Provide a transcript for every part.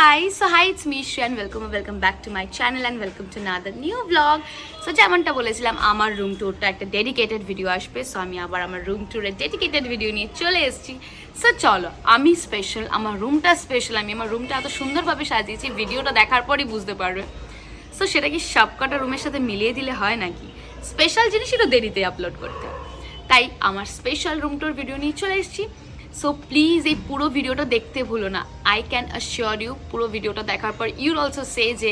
Hi, it's me Shri and welcome back to my channel and welcome to another new vlog. So যেমনটা বলেছিলাম আমার room ট্যুরটা একটা dedicated video আসবে, so আমি আবার আমার রুম ট্যুরের ডেডিকেটেড ভিডিও নিয়ে চলে এসেছি। সো চলো, আমি স্পেশাল, আমার রুমটা স্পেশাল, আমি আমার রুমটা এত সুন্দরভাবে সাজিয়েছি, ভিডিওটা দেখার পরই বুঝতে পারবে। সো সেটা কি সবকটা রুমের সাথে মিলিয়ে দিলে হয় নাকি? স্পেশাল জিনিস একটু দেরিতে আপলোড করতে, তাই আমার স্পেশাল রুম ট্যুর ভিডিও নিয়ে চলে এসেছি। সো প্লিজ এই পুরো ভিডিওটা দেখতে ভুলো না। আই ক্যান অ্যাসিওর ইউ, পুরো ভিডিওটা দেখার পর ইউল অলসো সে যে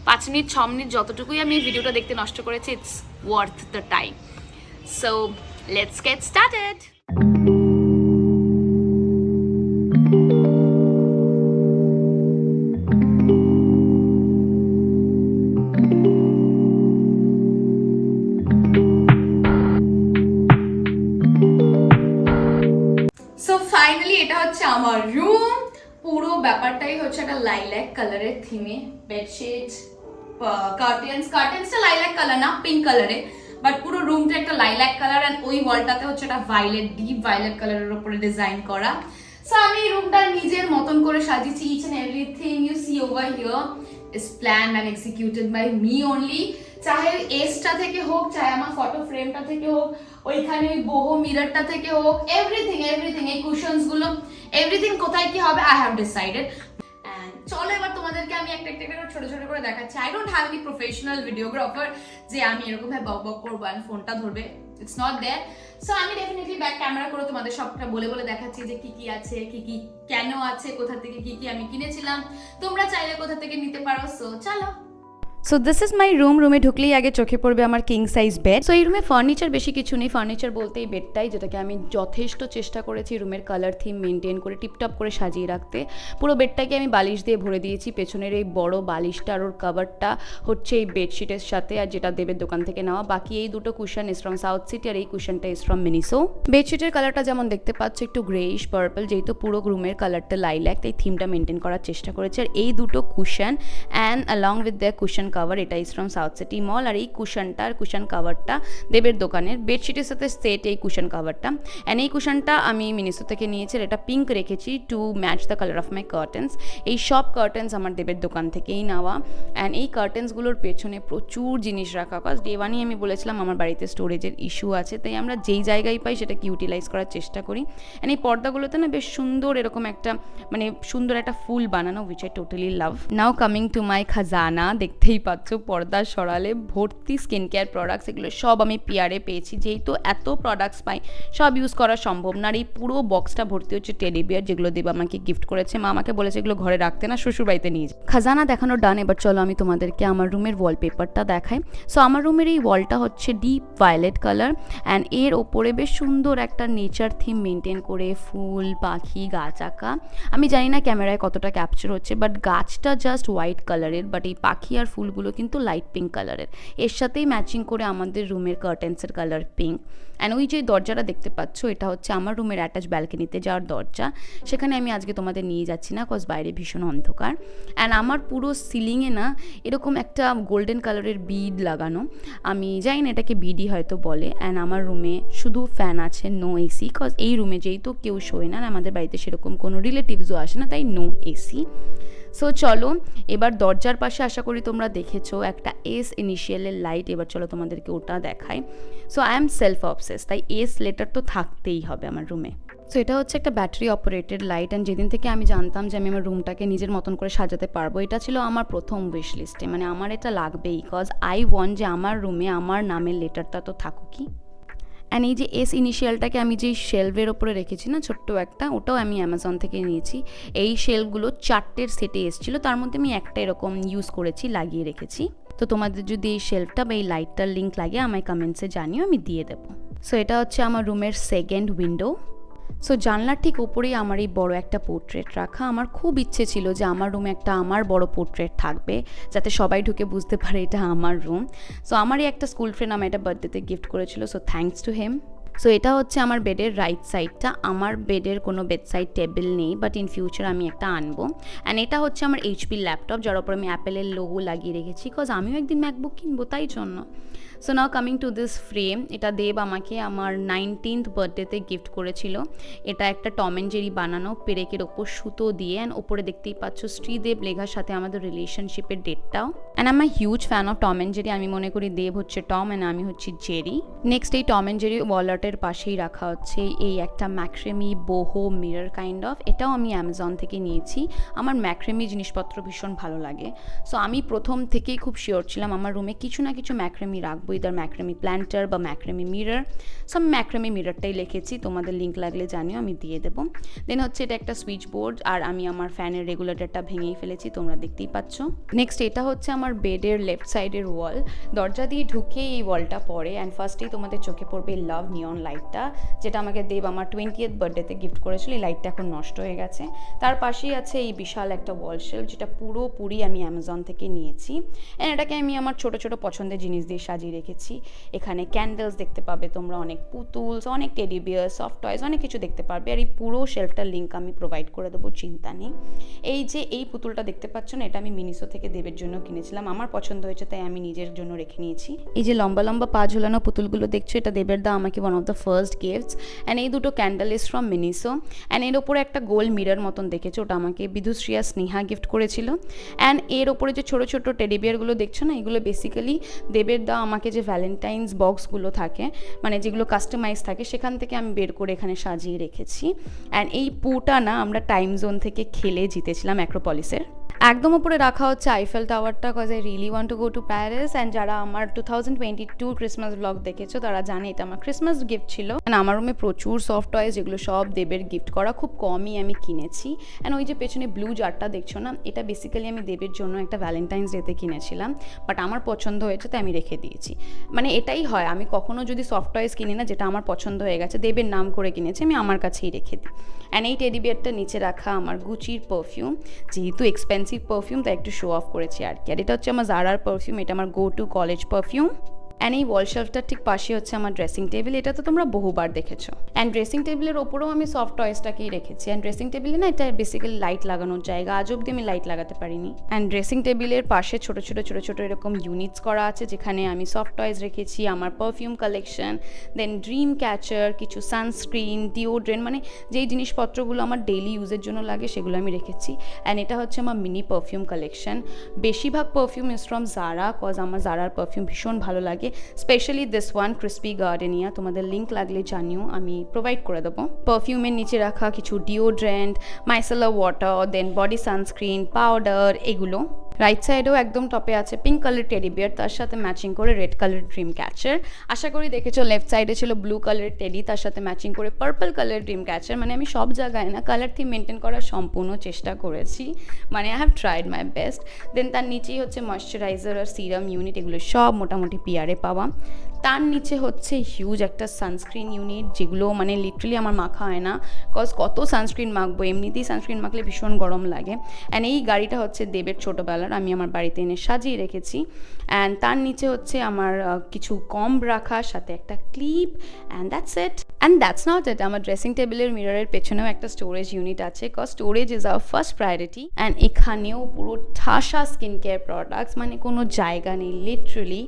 5 মিনিট 6 মিনিট যতটুকুই আমি এই ভিডিওটা দেখতে নষ্ট করেছি, it's worth the time. So let's get started. Finally এটা হচ্ছে আমার রুম। পুরো ব্যাপারটাই হচ্ছে একটা লাইল্যাক কালারের থিমে, বেডশিট, কার্টেন্সটা লাইল্যাক কালার না, পিঙ্ক কালারে, বাট পুরো রুমটা একটা লাইল্যাক কালার। এন্ড ওই ওয়ালটাতে হচ্ছে একটা ভায়োলেট, ডিপ ভায়োলেট কালারের উপরে ডিজাইন করা। সো আমি রুমটা নিজের মতন করে সাজিয়েছি। Each and everything you see over here is planned and executed by me only. চাহে এসটা থেকে হোক, চাহে আমার ফটো ফ্রেমটা থেকে হোক, ওইখানে ওই বহু মিররটা থেকে হোক, এভরিথিং এই কুশনস গুলো, এভরিথিং কোথায় কি হবে আই হ্যাভ ডিসাইডেড। চলো এবার তোমাদেরকে আমি একটা ছোট ছোট করে দেখাচ্ছি। I don't have any professional videographer যে আমি এরকম ভাবে বক করবো আর ফোনটা ধরবে, ইটস নট দেয়ার। সো আমি ডেফিনেটলি ব্যাক ক্যামেরা করে তোমাদের সবটা বলে দেখাচ্ছি যে কি কি আছে, কি কি কেন আছে, কোথা থেকে কি কি আমি কিনেছিলাম, তোমরা চাইলে কোথা থেকে নিতে পারো। সো চলো। সো দিস ইজ মাই রুমে ঢুকলেই আগে চোখে পড়বে আমার কিং সাইজ বেড। সো এই রুমে ফার্নিচার বেশি কিছু নেই, ফার্নিচার বলতে এই বেডটাই, যেটাকে আমি যথেষ্ট চেষ্টা করেছি রুমের কালার থিম মেনটেন করে টিপটপ করে সাজিয়ে রাখতে। পুরো বেডটাকে আমি বালিশ দিয়ে ভরে দিয়েছি। পেছনের এই বড় বালিশটা আর ওর কাভারটা হচ্ছে এই বেডশিটের সাথে, আর যেটা দেবের দোকান থেকে নেওয়া। বাকি এই দুটো cushion is from South City আর এই কুশনটা ইজ ফ্রম মিনিসো। বেডশিটের কালারটা যেমন দেখতে পাচ্ছ একটু গ্রেইশ পার্পল, যেহেতু পুরো রুমের কালারটা লাইল্যাক, তাই থিমটা মেনটেন করার চেষ্টা করেছি। আর এই দুটো cushion and along with the cushion cover, এটা ইজ ফ্রম সাউথ সিটি মল। আর এই কুশনটা আর কুশন কাভারটা দেবের দোকানের। বেডশিটের সাথে সেট এই কুশন কাভারটা। অ্যান্ড এই কুশনটা আমি মিনিসো থেকে নিয়েছি, এটা পিঙ্ক রেখেছি to match the colour of my curtains. এই সব কার্টেন্স আমার দেবের দোকান থেকেই নেওয়া। অ্যান্ড এই কার্টেন্সগুলোর পেছনে প্রচুর জিনিস রাখা, কজ ডে ওয়ানই আমি বলেছিলাম আমার বাড়িতে স্টোরেজের ইস্যু আছে, তাই আমরা যেই জায়গায় পাই সেটাকে ইউটিলাইজ করার চেষ্টা করি। অ্যান্ড এই পর্দাগুলোতে না বেশ সুন্দর এরকম একটা সুন্দর একটা ফুল বানানো, which I totally love. Now coming to my খাজানা, দেখতেই পাচ্ছ পর্দা সরালে ভর্তি স্কিন কেয়ার প্রোডাক্টস, এগুলো সব আমি পিয়ারে পেয়েছি। যেহেতু এত প্রোডাক্টস পাই, সব ইউজ করা সম্ভব না। আর এই পুরো বক্সটা ভর্তি হচ্ছে টেডি বিয়ার, যেগুলো দেব আমাকে গিফট করেছে। মা আমাকে বলেছে এগুলো ঘরে রাখতে না, শ্বশুর বাড়িতে নিয়ে যায়। খাজানা দেখানো ডান, এবার চলো আমি তোমাদেরকে আমার রুমের ওয়ালপেপারটা দেখাই। সো আমার রুমের এই ওয়ালটা হচ্ছে ডিপ ভায়োলেট কালার, অ্যান্ড এর ওপরে বেশ সুন্দর একটা নেচার থিম মেনটেন করে ফুল, পাখি, গাছ আঁকা। আমি জানি না ক্যামেরায় কতটা ক্যাপচার হচ্ছে, বাট গাছটা জাস্ট হোয়াইট কালারের, বাট এই পাখি আর ফুলগুলো কিন্তু লাইট পিঙ্ক কালারের। এর সাথেই ম্যাচিং করে আমাদের রুমের কার্টেন্সের কালার পিঙ্ক। অ্যান্ড ওই যে দরজাটা দেখতে পাচ্ছ, এটা হচ্ছে আমার রুমের অ্যাটাচ ব্যালকনিতে যাওয়ার দরজা। সেখানে আমি আজকে তোমাদের নিয়ে যাচ্ছি না, কজ বাইরে ভীষণ অন্ধকার। অ্যান্ড আমার পুরো সিলিংয়ে না এরকম একটা গোল্ডেন কালারের বিড লাগানো, আমি জানি না এটাকে বিডই হয়তো বলে। অ্যান্ড আমার রুমে শুধু ফ্যান আছে, নো এসি, কজ এই রুমে যেহেতু কেউ শোয় না, আমাদের বাড়িতে সেরকম কোনো রিলেটিভসও আসে না, তাই নো এসি। সো চলো এবার দরজার পাশে, আশা করি তোমরা দেখেছো একটা এস ইনিশিয়ালের লাইট, এবার চলো তোমাদেরকে ওটা দেখাই। So I am self obsess, তাই এস লেটার তো থাকতেই হবে আমার রুমে। সো এটা হচ্ছে একটা ব্যাটারি অপারেটেড লাইট। অ্যান্ড যেদিন থেকে আমি জানতাম যে আমি আমার রুমটাকে নিজের মতন করে সাজাতে পারবো, এটা ছিল আমার প্রথম উইশ লিস্টে, আমার এটা লাগবেই, কজ আই ওয়ান্ট যে আমার রুমে আমার নামের লেটারটা তো থাকুকই। অ্যান্ড এই যে এস ইনিশিয়ালটাকে আমি যেই শেলভের ওপরে রেখেছি না ছোট্ট একটা, ওটাও আমি অ্যামাজন থেকে নিয়েছি। এই শেলগুলো 4টের সেটে এসেছিলো, তার মধ্যে আমি একটা এরকম ইউজ করেছি, লাগিয়ে রেখেছি। তো তোমাদের যদি এই শেলফটা বা এই লাইটটার লিঙ্ক লাগে আমায় কমেন্টসে জানিও, আমি দিয়ে দেবো। সো এটা হচ্ছে আমার রুমের সেকেন্ড উইন্ডো। সো জানলার ঠিক ওপরেই আমার এই বড় একটা পোর্ট্রেট রাখা। আমার খুব ইচ্ছে ছিল যে আমার রুমে একটা আমার বড় পোর্ট্রেট থাকবে, যাতে সবাই ঢুকে বুঝতে পারে এটা আমার রুম। সো আমারই একটা স্কুল ফ্রেন্ড আমার এটা বার্থডেতে গিফট করেছিল, so thanks to him. So এটা হচ্ছে আমার বেডের রাইট সাইডটা। আমার বেডের কোনো বেডসাইড টেবিল নেই, বাট ইন ফিউচার আমি একটা আনবো। অ্যান্ড এটা হচ্ছে আমার এইচপি ল্যাপটপ, যার ওপর আমি অ্যাপেলের লোগো লাগিয়ে রেখেছি, বিকজ আমিও একদিন ম্যাকবুক কিনবো, তাই জন্য। So now coming to this frame, এটা দেব আমাকে আমার 19th বার্থডেতে গিফট করেছিল। এটা একটা টম অ্যান্ড জেরি বানানো পেরেকের ওপর সুতো দিয়ে, অ্যান্ড ওপরে দেখতেই পাচ্ছ শ্রীদেব লেখার সাথে আমাদের রিলেশনশিপের ডেটটাও। And I am huge fan of Tom and Jerry. আমি মনে করি দেব হচ্ছে টম অ্যান্ড আমি হচ্ছি জেরি। নেক্সট এই টম অ্যান্ড জেরি ওয়ালেটের পাশেই রাখা হচ্ছে এই একটা macrame boho mirror kind of, এটাও আমি অ্যামাজন থেকে নিয়েছি। আমার ম্যাক্রেমি জিনিসপত্র ভীষণ ভালো লাগে। সো আমি প্রথম থেকেই খুব শিওর ছিলাম আমার রুমে কিছু না কিছু ম্যাক্রেমি রাখবো, ইদার ম্যাক্রেমি প্ল্যান্টার বা ম্যাক্রেমি মিরর। সো আমি ম্যাক্রেমি মিররটাই লিখেছি, তোমাদের লিঙ্ক লাগলে জানিও, আমি দিয়ে দেবো। দেন হচ্ছে এটা একটা সুইচ বোর্ড, আর আমি আমার ফ্যানের রেগুলেটরটা ভেঙেই ফেলেছি, তোমরা দেখতেই পাচ্ছ। নেক্সট এটা হচ্ছে আমার বেডের লেফট সাইডের ওয়াল। দরজা দিয়ে ঢুকে এই ওয়ালটা পড়ে, অ্যান্ড ফার্স্টেই তোমাদের চোখে পড়বে এই লাভ নিয়ন লাইটটা, যেটা আমাকে দেব আমার 20th বার্থডেতে গিফট করেছিল। এই লাইটটা এখন নষ্ট হয়ে গেছে। তার পাশেই আছে এই বিশাল একটা ওয়াল শেলফ, যেটা পুরোপুরি আমি অ্যামাজন থেকে নিয়েছি। অ্যান্ড এটাকে আমি আমার ছোট ছোট পছন্দের জিনিস দিয়ে সাজিয়ে রেখেছি। এখানে ক্যান্ডেলস দেখতে পাবে তোমরা, অনেক পুতুলস, অনেক টেডি বিয়ার, সফট টয়েস, অনেক কিছু দেখতে পারবে। আর এই পুরো শেলফটার লিঙ্ক আমি প্রোভাইড করে দেবো, চিন্তা নেই। এই যে এই পুতুলটা দেখতে পাচ্ছ না, এটা আমি মিনিসো থেকে দেবের জন্য কিনেছিলাম, আমার পছন্দ হয়েছে তাই আমি নিজের জন্য রেখে নিয়েছি। এই যে লম্বা লম্বা পা ঝোলানো পুতুলগুলো দেখছো, এটা দেবের দা আমাকে one of the first gifts. And এই দুটো candle is from Miniso. And এর ওপরে একটা গোল মিরর মতন দেখেছো, ওটা আমাকে বিদুশ্রিয়া স্নেহা গিফট করেছিল। অ্যান্ড এর ওপরে যে ছোটো ছোটো টেডি বিয়ারগুলো দেখছো না, এগুলো বেসিক্যালি দেবের দা আমাকে যে ভ্যালেন্টাইন্স বক্সগুলো থাকে, মানে যেগুলো কাস্টমাইজ থাকে, সেখান থেকে আমি বের করে এখানে সাজিয়ে রেখেছি। অ্যান্ড এই পুটা না আমরা টাইম জোন থেকে খেলে জিতেছিলাম অ্যাক্রোপলিসের। একদম উপরে রাখা হচ্ছে আইফেল টাওয়ারটা, cause I really want to go to Paris. And যারা আমার 2022 ক্রিসমাস ব্লগ দেখেছো তারা জানে এটা আমার ক্রিসমাস গিফট ছিল। অ্যান্ড আমার রুমে প্রচুর সফট টয়েস, যেগুলো সব দেবের গিফট করা, খুব কমই আমি কিনেছি। অ্যান্ড ওই যে পেছনে ব্লু জারটা দেখছো না, এটা বেসিক্যালি আমি দেবের জন্য একটা ভ্যালেন্টাইন্স ডেতে কিনেছিলাম, বাট আমার পছন্দ হয়েছে তাই আমি রেখে দিয়েছি। মানে এটাই হয়, আমি কখনো যদি সফট টয়েস কিনি না যেটা আমার পছন্দ হয়ে গেছে, দেবের নাম করে কিনেছি, আমি আমার কাছেই রেখে দিই। অ্যান্ড এই টেডি বিয়ারটা নিচে রাখা আমার গুচির পারফিউম, যেহেতু এক্সপেন্সিভ পারফিউম তাই একটু শো অফ করেছি আর কি। আর এটা হচ্ছে আমার জারার পারফিউম, এটা আমার go to college perfume. And এই ওয়াল শেলফটার ঠিক পাশে হচ্ছে আমার ড্রেসিং টেবিল, এটা তো তোমরা বহুবার দেখেছো। অ্যান্ড ড্রেসিং টেবিলের ওপরেও আমি সফট টয়েসটাকেই রেখেছি। অ্যান্ড ড্রেসিং টেবিলে না এটা বেসিক্যালি লাইট লাগানোর জায়গা, আজ অব্দি আমি লাইট লাগাতে পারিনি। অ্যান্ড ড্রেসিং টেবিলের পাশে ছোটো ছোটো ছোটো ছোটো এরকম ইউনিটস করা আছে, যেখানে আমি সফট টয়েস রেখেছি, আমার পারফিউম কালেকশন, দেন ড্রিম ক্যাচার, কিছু সানস্ক্রিন, ডিওড্রেন্ট, মানে যেই জিনিসপত্রগুলো আমার ডেইলি ইউজের জন্য লাগে সেগুলো আমি রেখেছি। অ্যান্ড এটা হচ্ছে আমার মিনি পারফিউম কালেকশন। বেশিরভাগ perfume is from Zara, cause আমার জারার পারফিউম ভীষণ ভালো লাগে, specially this one crispy gardenia, তোমাদের লিঙ্ক লাগলে জানিও, আমি প্রোভাইড করে দেবো। পারফিউমের নিচে রাখা কিছু ডিওড্রেন্ট, মাইসেলার ওয়াটার, দেন বডি সানস্ক্রিন, পাউডার, এগুলো। রাইট সাইডেও একদম টপে আছে পিঙ্ক কালার টেডি বিয়ার, তার সাথে ম্যাচিং করে রেড কালার ড্রিম ক্যাচার। আশা করি দেখেছো লেফট সাইডে ছিল ব্লু কালারের টেডি, তার সাথে ম্যাচিং করে পার্পল কালার ড্রিম ক্যাচার। মানে আমি সব জায়গায় না কালার থিম মেনটেন করার সম্পূর্ণ চেষ্টা করেছি, মানে I have tried my best. Then তার নিচেই হচ্ছে ময়শ্চারাইজার আর সিরাম ইউনিট, এগুলো সব মোটামুটি পিয়ারে পাওয়া। তার নিচে হচ্ছে হিউজ একটা সানস্ক্রিন ইউনিট, যেগুলো মানে লিটারালি আমার মাখা হয় না, কজ কত সানস্ক্রিন মাখবো, এমনিতেই সানস্ক্রিন মাখলে ভীষণ গরম লাগে। অ্যান্ড এই গাড়িটা হচ্ছে দেবের ছোটোবেলার, আমি আমার বাড়িতে এনে সাজিয়ে রেখেছি। অ্যান্ড তার নিচে হচ্ছে আমার কিছু কম্ব রাখা, সাথে একটা clip, and that's it. And that's not it, আমার ড্রেসিং টেবিলের মিররের পেছনেও একটা স্টোরেজ ইউনিট আছে, cause storage is our first priority. And এখানেও পুরো ঠাসা স্কিন কেয়ার প্রোডাক্টস, মানে কোনো জায়গা নেই, লিটারালি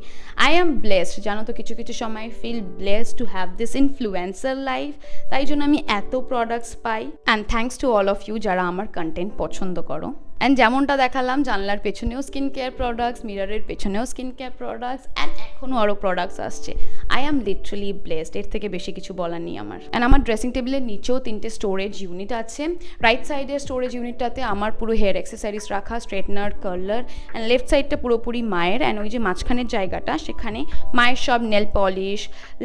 আই অ্যাম ব্লেসড। জানো তো কিছু কিছু সময় feel blessed to have this influencer life, তাই জন্য আমি এত প্রোডাক্টস পাই। And thanks to all of you যারা আমার কন্টেন্ট পছন্দ করো। অ্যান্ড যেমনটা দেখালাম, জানলার পেছনেও স্কিন কেয়ার প্রোডাক্টস, মিররের পেছনেও স্কিন কেয়ার প্রোডাক্টস, অ্যান্ড এখনও আরও প্রোডাক্টস আসছে। আই অ্যাম লিটারালি ব্লেসড, এর থেকে বেশি কিছু বলার নেই আমার। অ্যান্ড আমার ড্রেসিং টেবিলের নিচেও 3টে স্টোরেজ ইউনিট আছে। রাইট সাইডের স্টোরেজ ইউনিটটাতে আমার পুরো হেয়ার অ্যাক্সেসরিজ রাখা, স্ট্রেটনার, কার্লার। অ্যান্ড লেফট সাইডটা পুরোপুরি মায়ের, অ্যান্ড ওই যে মাঝখানের জায়গাটা, সেখানে মায়ের সব নেল পলিশ,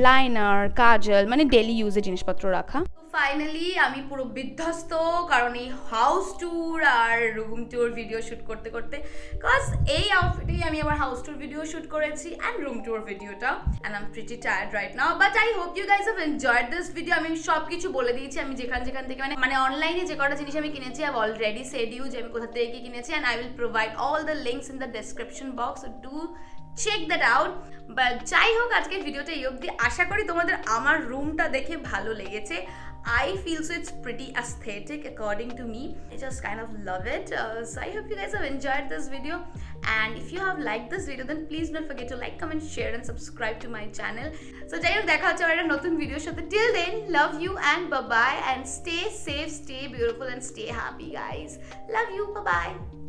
লাইনার, কাজল, মানে ডেলি ইউজের জিনিসপত্র রাখা। ফাইনালি আমি পুরো বিধ্বস্ত, কারণ এই হাউস ট্যুর আর রুম ট্যুর ভিডিও শ্যুট করতে করতে, কজ এই আউটফিটেই আমি আমার হাউস ট্যুর ভিডিও শ্যুট করেছি অ্যান্ড রুম ট্যুর ভিডিওটা, and I am pretty tired right now, but I hope you guys have enjoyed this video. আমি সব কিছু বলে দিয়েছি, আমি যেখান থেকে মানে অনলাইনে যে কটা জিনিস আমি কিনেছি, I have already said you যে আমি কোথা থেকে কি কিনেছি, and I will provide all the links in the description box, so do check that out. But যাই হোক, আজকের ভিডিওটা এই অবধি। আশা করি তোমাদের আমার রুমটা দেখে ভালো লেগেছে। I feel so it's pretty aesthetic according to me. I just kind of love it. So I hope you guys have enjoyed this video, and if you have liked this video then please don't forget to like, comment, share and subscribe to my channel. So যাই হোক দেখা হচ্ছে একটা নতুন ভিডিওর সাথে. Till then, love you and bye bye, and stay safe, stay beautiful and stay happy guys. Love you, bye bye.